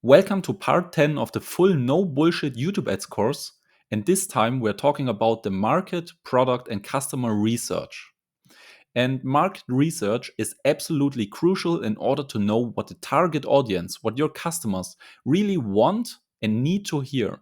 Welcome to part 10 of the full no bullshit YouTube ads course. And this time we're talking about the market, product, and customer research. And market research is absolutely crucial in order to know what the target audience, what your customers really want and need to hear.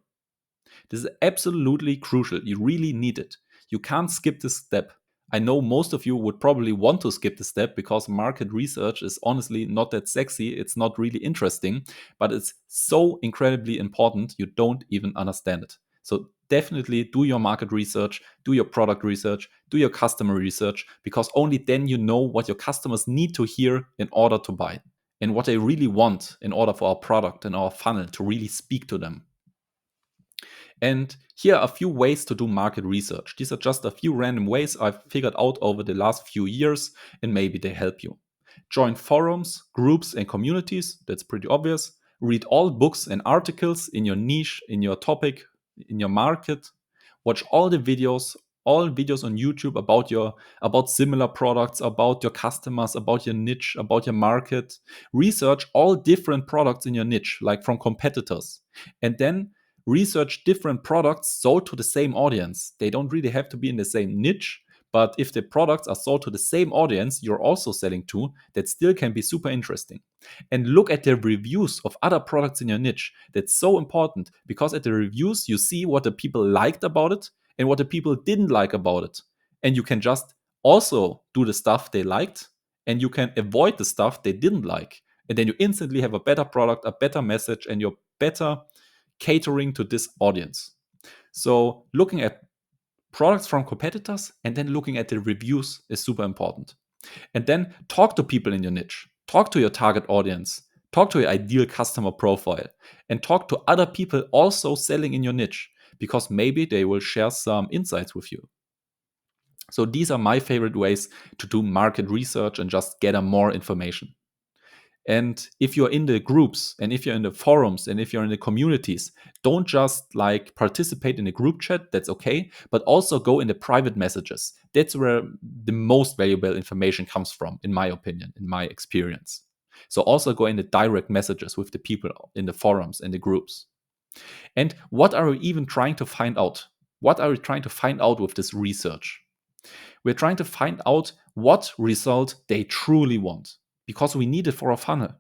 This is absolutely crucial. You really need it. You can't skip this step. I know most of you would probably want to skip the step because market research is honestly not that sexy. It's not really interesting, but it's so incredibly important you don't even understand it. So definitely do your market research, do your product research, do your customer research, because only then you know what your customers need to hear in order to buy and what they really want in order for our product and our funnel to really speak to them. And here are a few ways to do market research. These are just a few random ways I've figured out over the last few years, and maybe they help you. Join forums, groups, and communities. That's pretty obvious. Read all books and articles in your niche, in your topic, in your market. Watch all videos on YouTube about similar products, about your customers, about your niche, about your market. Research all different products in your niche, like from competitors. And then research different products sold to the same audience. They don't really have to be in the same niche, but if the products are sold to the same audience you're also selling to, that still can be super interesting. And look at the reviews of other products in your niche. That's so important because at the reviews you see what the people liked about it and what the people didn't like about it. And you can just also do the stuff they liked and you can avoid the stuff they didn't like. And then you instantly have a better product, a better message, and you're better catering to this audience. So looking at products from competitors and then looking at the reviews is super important. And then talk to people in your niche, talk to your target audience, talk to your ideal customer profile, and talk to other people also selling in your niche, because maybe they will share some insights with you. So these are my favorite ways to do market research and just gather more information. And if you're in the groups and if you're in the forums and if you're in the communities, don't just like participate in a group chat, that's okay, but also go in the private messages. That's where the most valuable information comes from, in my opinion, in my experience. So also go in the direct messages with the people in the forums and the groups. And what are we even trying to find out? What are we trying to find out with this research? We're trying to find out what result they truly want, because we need it for a funnel.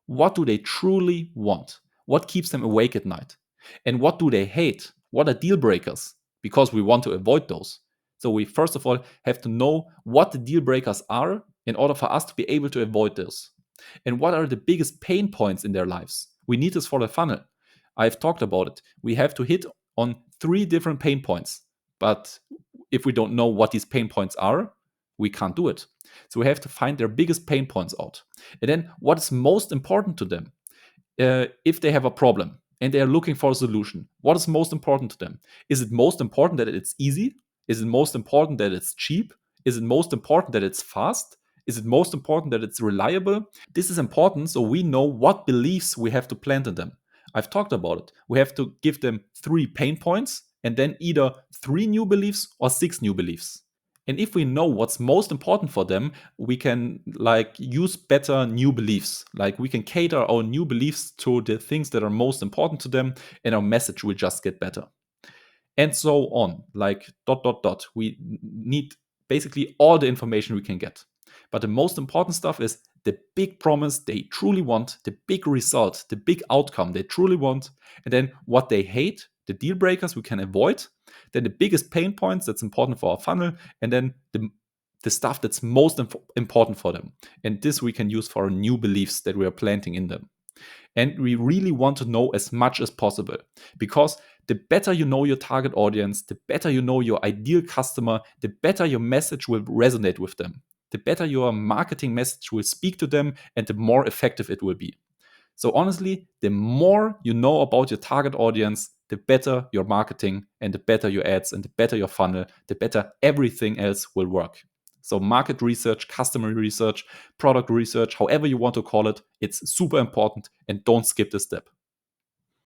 What do they truly want? What keeps them awake at night? And what do they hate? What are deal breakers? Because we want to avoid those. So we first of all have to know what the deal breakers are in order for us to be able to avoid those. And what are the biggest pain points in their lives? We need this for the funnel. I've talked about it. We have to hit on 3 different pain points. But if we don't know what these pain points are, we can't do it. So we have to find their biggest pain points out. And then what is most important to them? If they have a problem and they are looking for a solution, what is most important to them? Is it most important that it's easy? Is it most important that it's cheap? Is it most important that it's fast? Is it most important that it's reliable? This is important so we know what beliefs we have to plant in them. I've talked about it. We have to give them 3 pain points and then either 3 new beliefs or 6 new beliefs. And if we know what's most important for them, we can like use better new beliefs. Like we can cater our new beliefs to the things that are most important to them, and our message will just get better. And so on, like ... We need basically all the information we can get. But the most important stuff is the big promise they truly want, the big result, the big outcome they truly want, and then what they hate, the deal breakers we can avoid, then the biggest pain points that's important for our funnel, and then the stuff that's most important for them. And this we can use for our new beliefs that we are planting in them. And we really want to know as much as possible, because the better you know your target audience, the better you know your ideal customer, the better your message will resonate with them, the better your marketing message will speak to them, and the more effective it will be. So honestly, the more you know about your target audience, the better your marketing and the better your ads and the better your funnel, the better everything else will work. So market research, customer research, product research, however you want to call it, it's super important, and don't skip this step.